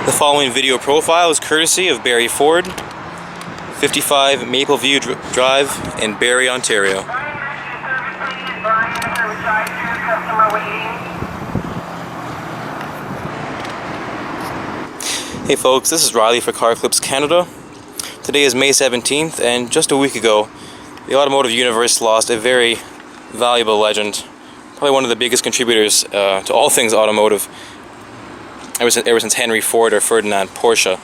The following video profile is courtesy of Barry Ford, 55 Mapleview Drive in Barrie, Ontario. Hey folks, this is Riley for Car Clips Canada. Today is May 17th, and just a week ago, the automotive universe lost a very valuable legend, probably one of the biggest contributors to all things automotive, ever since Henry Ford or Ferdinand Porsche.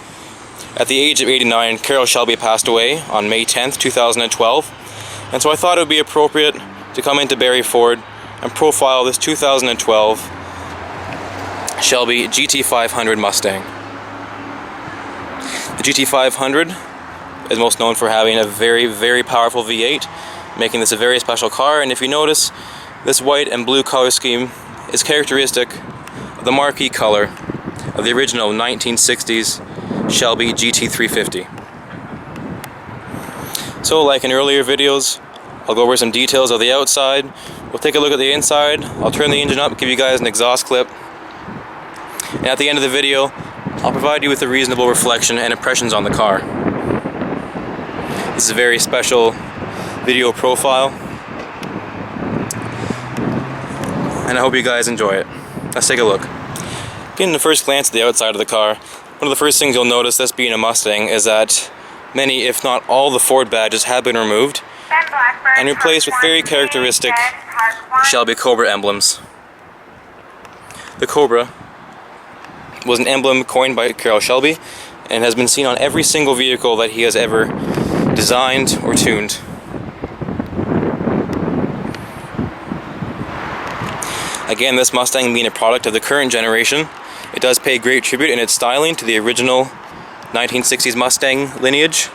At the age of 89, Carroll Shelby passed away on May 10th, 2012, and so I thought it would be appropriate to come into Barry Ford and profile this 2012 Shelby GT500 Mustang. The GT500 is most known for having a very, very powerful V8, making this a very special car, and if you notice, this white and blue color scheme is characteristic of the marquee color of the original 1960s Shelby GT350. So, like in earlier videos, I'll go over some details of the outside, we'll take a look at the inside, I'll turn the engine up, give you guys an exhaust clip, and at the end of the video, I'll provide you with a reasonable reflection and impressions on the car. This is a very special video profile, and I hope you guys enjoy it. Let's take a look. Getting the first glance at the outside of the car, one of the first things you'll notice, this being a Mustang, is that many, if not all, the Ford badges have been removed and replaced with very characteristic Shelby Cobra emblems. The Cobra was an emblem coined by Carroll Shelby and has been seen on every single vehicle that he has ever designed or tuned. Again, this Mustang being a product of the current generation, it does pay great tribute in its styling to the original 1960s Mustang lineage.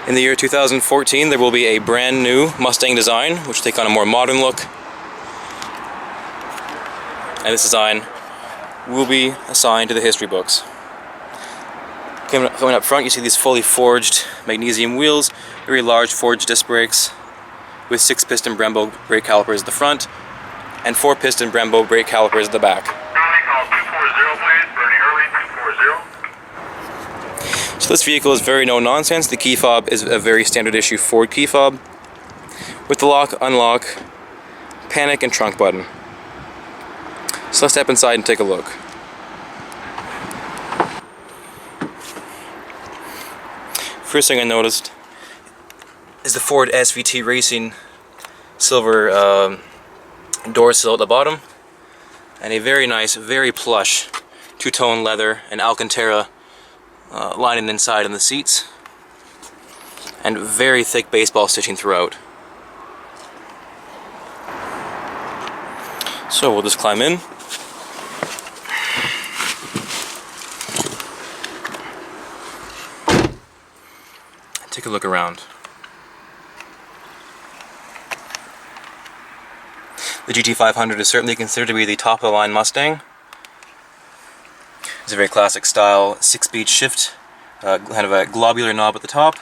In the year 2014, there will be a brand new Mustang design, which will take on a more modern look. And this design will be assigned to the history books. Coming up front, you see these fully forged magnesium wheels, very large forged disc brakes, with 6-piston Brembo brake calipers at the front, and 4-piston Brembo brake calipers at the back. So this vehicle is very no nonsense. The key fob is a very standard issue Ford key fob, with the lock, unlock, panic, and trunk button. So let's step inside and take a look. First thing I noticed is the Ford SVT Racing silver door sill at the bottom, and a very nice, very plush two-tone leather and Alcantara lining inside in the seats, and very thick baseball stitching throughout. So we'll just climb in. Take a look around. The GT500 is certainly considered to be the top of the line Mustang. It's a very classic style 6-speed shift, kind of a globular knob at the top,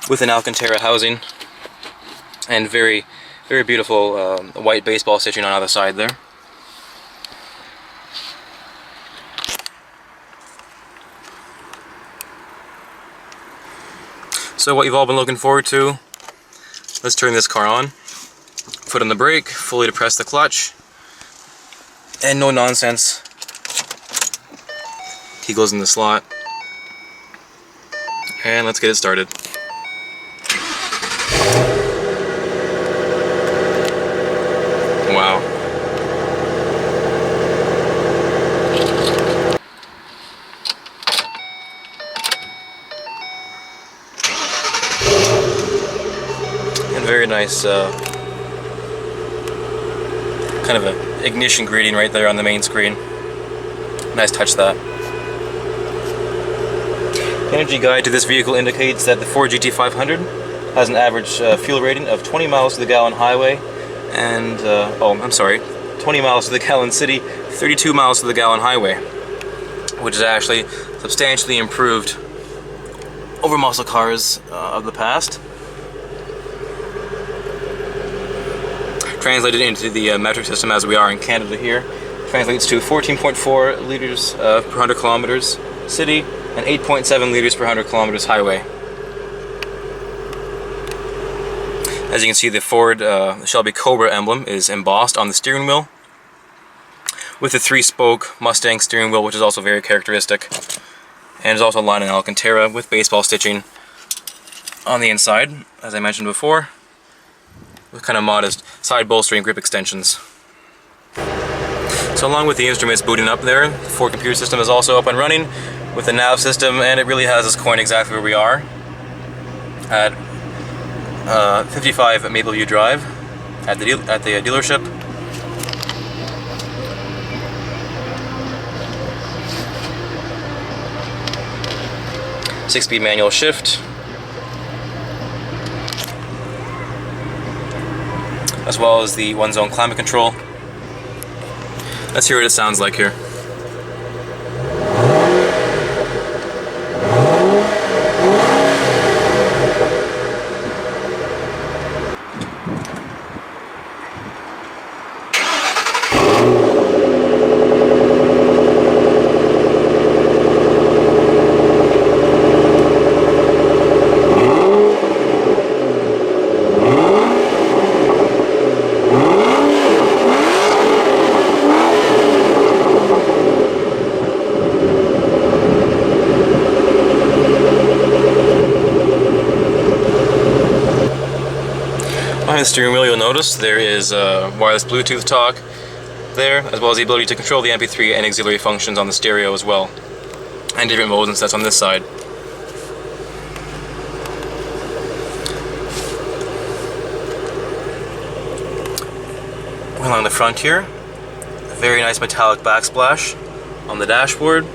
with an Alcantara housing, and very, very beautiful white baseball stitching on either side there. So what you've all been looking forward to, let's turn this car on, foot on the brake, fully depress the clutch, and no nonsense, key goes in the slot, and let's get it started. Wow. And very nice kind of an ignition greeting right there on the main screen. Nice touch that. The energy guide to this vehicle indicates that the Ford GT500 has an average fuel rating of 20 miles to the gallon highway, and 20 miles to the gallon city, 32 miles to the gallon highway, which is actually substantially improved over muscle cars of the past. Translated into the metric system as we are in Canada here, translates to 14.4 liters per 100 kilometers city and 8.7 liters per 100 kilometers highway. As you can see, the Ford Shelby Cobra emblem is embossed on the steering wheel with the 3-spoke Mustang steering wheel, which is also very characteristic. And there's also a line in Alcantara with baseball stitching on the inside, as I mentioned before, with kind of modest side bolstering grip extensions. So along with the instruments booting up there, the Ford computer system is also up and running with the nav system, and it really has us coin exactly where we are at 55 Mapleview Drive at the dealership. Six-speed manual shift, as well as the one-zone climate control. Let's hear what it sounds like here. Behind the steering wheel, you'll notice there is wireless Bluetooth talk there, as well as the ability to control the MP3 and auxiliary functions on the stereo as well, and different modes and sets on this side. Along the front here, a very nice metallic backsplash on the dashboard.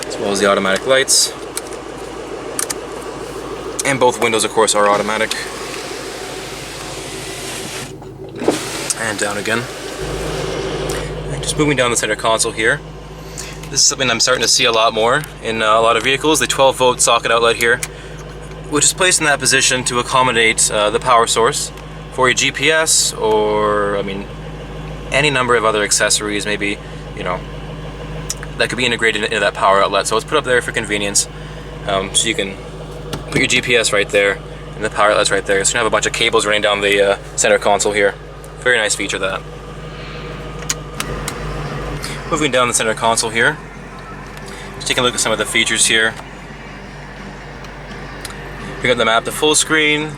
As well as the automatic lights. And both windows, of course, are automatic. And down again. And just moving down the center console here. This is something I'm starting to see a lot more in a lot of vehicles. The 12-volt socket outlet here, which is placed in that position to accommodate the power source for your GPS, or, I mean, any number of other accessories, maybe, you know, that could be integrated into that power outlet. So it's put up there for convenience, so you can put your GPS right there, and the power outlet's right there. So you have a bunch of cables running down the center console here. Very nice feature, that. Moving down the center console here, just taking a look at some of the features here. We got the map to full screen.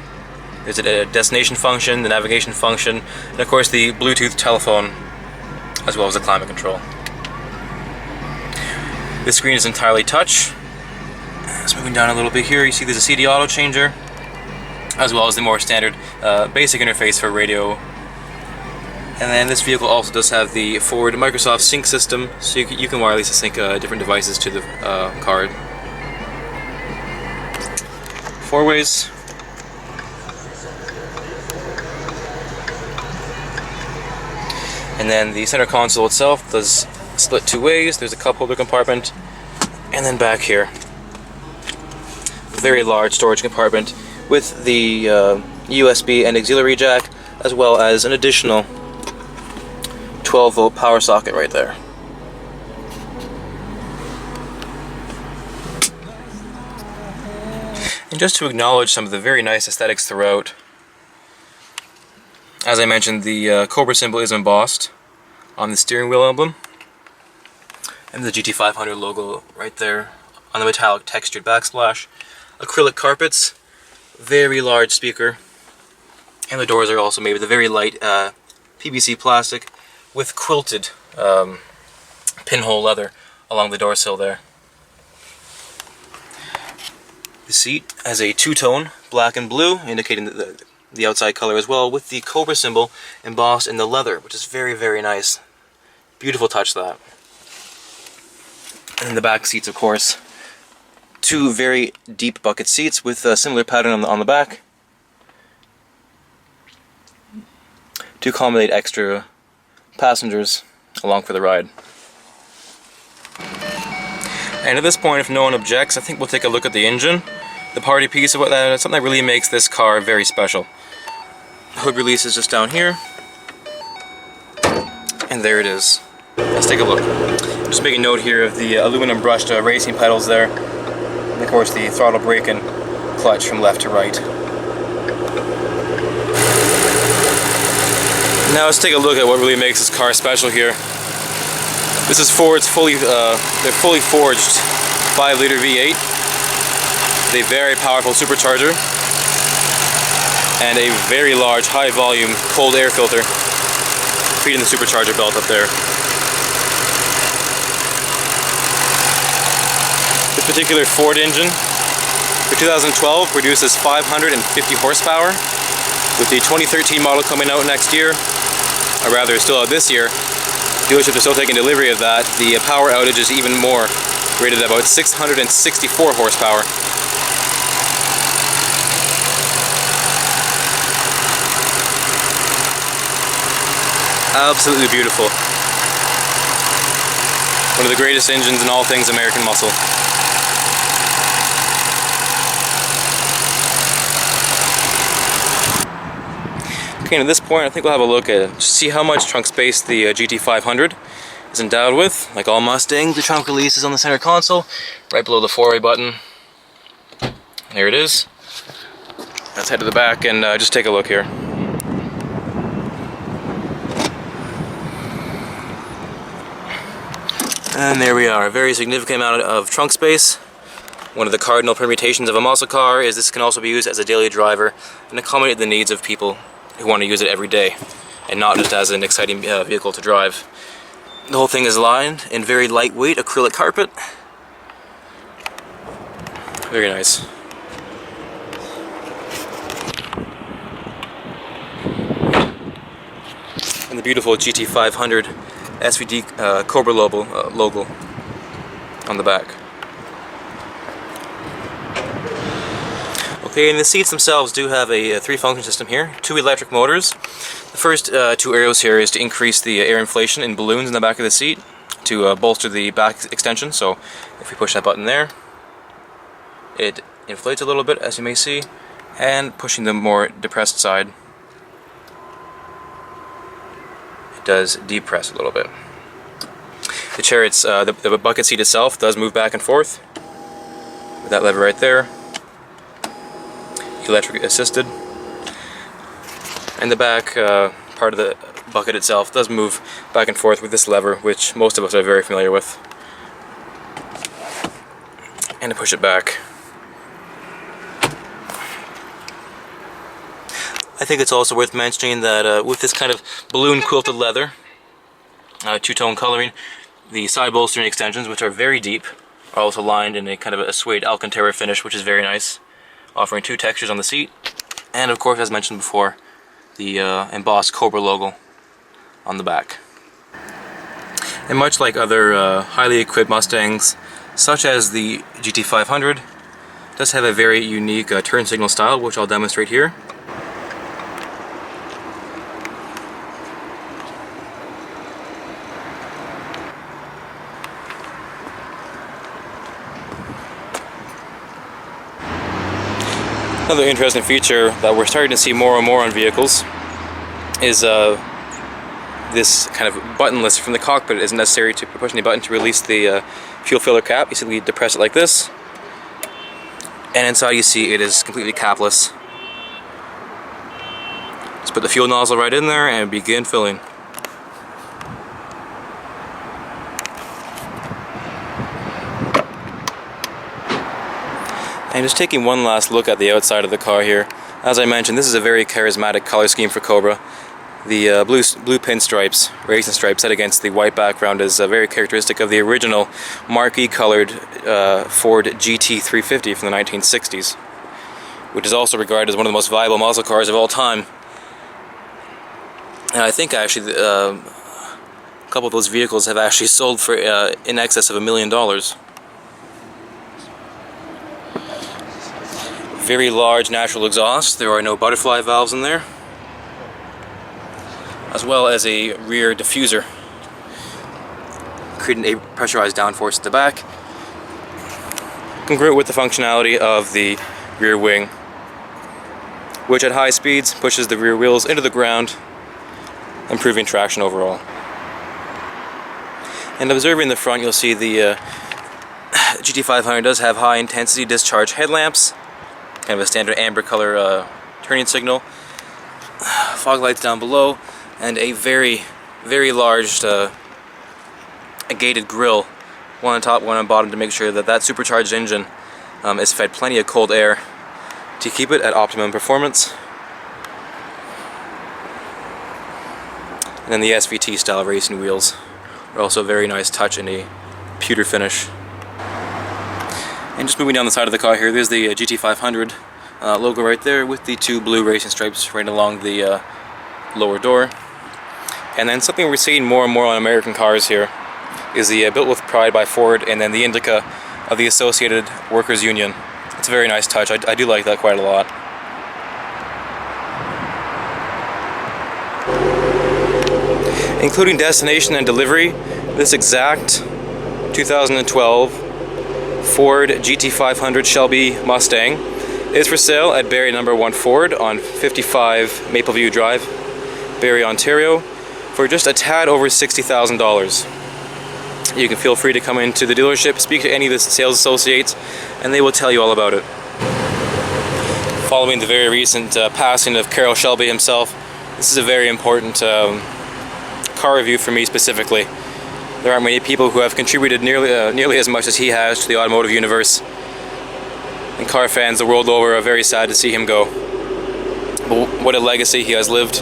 There's a destination function, the navigation function, and of course the Bluetooth telephone, as well as the climate control. This screen is entirely touch. Just moving down a little bit here, you see there's a CD auto changer, as well as the more standard basic interface for radio. And then this vehicle also does have the Ford Microsoft Sync system, so you can wirelessly sync different devices to the card. 4-ways. And then the center console itself does split 2 ways. There's a cup holder compartment, and then back here, a very large storage compartment with the USB and auxiliary jack, as well as an additional 12-volt power socket right there. And just to acknowledge some of the very nice aesthetics throughout, as I mentioned, the Cobra symbol is embossed on the steering wheel emblem, and the GT500 logo right there on the metallic textured backsplash. Acrylic carpets, very large speaker, and the doors are also made with a very light PVC plastic with quilted pinhole leather along the door sill there. The seat has a two-tone, black and blue, indicating the outside color as well, with the Cobra symbol embossed in the leather, which is very, very nice. Beautiful touch, that. And the back seats, of course, 2 very deep bucket seats with a similar pattern on the back to accommodate extra passengers along for the ride. And at this point, if no one objects, I think we'll take a look at the engine. The party piece of something that really makes this car very special. Hood release is just down here. And there it is. Let's take a look. Just making note here of the aluminum brushed racing pedals there. And of course the throttle brake and clutch from left to right. Now let's take a look at what really makes this car special here. This is Ford's their fully forged 5-liter V8 with a very powerful supercharger and a very large high volume cold air filter feeding the supercharger belt up there. This particular Ford engine for 2012 produces 550 horsepower. With the 2013 model coming out next year, or rather still out this year, dealerships are still taking delivery of that. The power outage is even more, rated at about 664 horsepower. Absolutely beautiful. One of the greatest engines in all things American muscle. Okay, and at this point I think we'll have a look at it, see how much trunk space the GT500 is endowed with. Like all Mustangs, the trunk release is on the center console, right below the 4-way button. There it is. Let's head to the back and just take a look here. And there we are, a very significant amount of trunk space. One of the cardinal permutations of a muscle car is this can also be used as a daily driver and accommodate the needs of people who want to use it every day and not just as an exciting vehicle to drive. The whole thing is lined in very lightweight acrylic carpet. Very nice. And the beautiful GT500 SVT Cobra logo on the back. Okay, and the seats themselves do have a 3-function system here, 2 electric motors. The first 2 arrows here is to increase the air inflation in balloons in the back of the seat to bolster the back extension. So if we push that button there, it inflates a little bit, as you may see, and pushing the more depressed side, it does depress a little bit. The chair, the bucket seat itself does move back and forth with that lever right there. Electric assisted, and the back part of the bucket itself does move back and forth with this lever, which most of us are very familiar with, and to push it back. I think it's also worth mentioning that with this kind of balloon quilted leather, 2-tone coloring, the side bolstering extensions, which are very deep, are also lined in a kind of a suede Alcantara finish, which is very nice, offering 2 textures on the seat, and of course, as mentioned before, the embossed Cobra logo on the back. And much like other highly equipped Mustangs, such as the GT500, does have a very unique turn signal style, which I'll demonstrate here. Another interesting feature that we're starting to see more and more on vehicles is this kind of buttonless from the cockpit. It isn't necessary to push any button to release the fuel filler cap. You simply depress it like this, and inside you see it is completely capless. Just put the fuel nozzle right in there and begin filling. And just taking one last look at the outside of the car here. As I mentioned, this is a very charismatic color scheme for Cobra. The blue pinstripes, racing stripes set against the white background is very characteristic of the original marquee colored Ford GT350 from the 1960s, which is also regarded as one of the most valuable muscle cars of all time. And I think actually a couple of those vehicles have actually sold for in excess of $1 million. Very large natural exhaust. There are no butterfly valves in there, as well as a rear diffuser, creating a pressurized downforce at the back, congruent with the functionality of the rear wing. which at high speeds pushes the rear wheels into the ground, improving traction overall. And observing the front, you'll see the GT500 does have high intensity discharge headlamps, kind of a standard amber color turning signal, fog lights down below, and a very large a gated grille, one on top, one on bottom, to make sure that that supercharged engine is fed plenty of cold air to keep it at optimum performance. And then the SVT style racing wheels are also a very nice touch in a pewter finish. And just moving down the side of the car here, there's the GT500 logo right there with the two blue racing stripes right along the lower door. And then something we're seeing more and more on American cars here is the Built with Pride by Ford, and then the indica of the Associated Workers Union. It's a very nice touch. I do like that quite a lot. Including destination and delivery, this exact 2012 Ford GT500 Shelby Mustang is for sale at Barrie No. 1 Ford on 55 Mapleview Drive, Barrie, Ontario, for just a tad over $60,000. You can feel free to come into the dealership, speak to any of the sales associates, and they will tell you all about it. Following the very recent passing of Carroll Shelby himself, this is a very important car review for me specifically. There aren't many people who have contributed nearly as much as he has to the automotive universe, and car fans the world over are very sad to see him go. But what a legacy he has lived.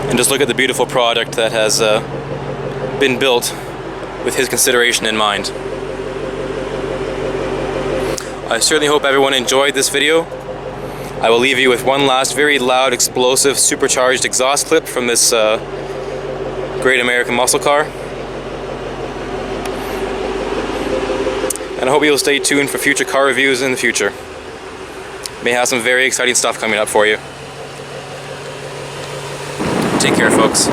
And just look at the beautiful product that has been built with his consideration in mind. I certainly hope everyone enjoyed this video. I will leave you with one last very loud, explosive, supercharged exhaust clip from this great American muscle car. And I hope you'll stay tuned for future car reviews in the future. May have some very exciting stuff coming up for you. Take care, folks.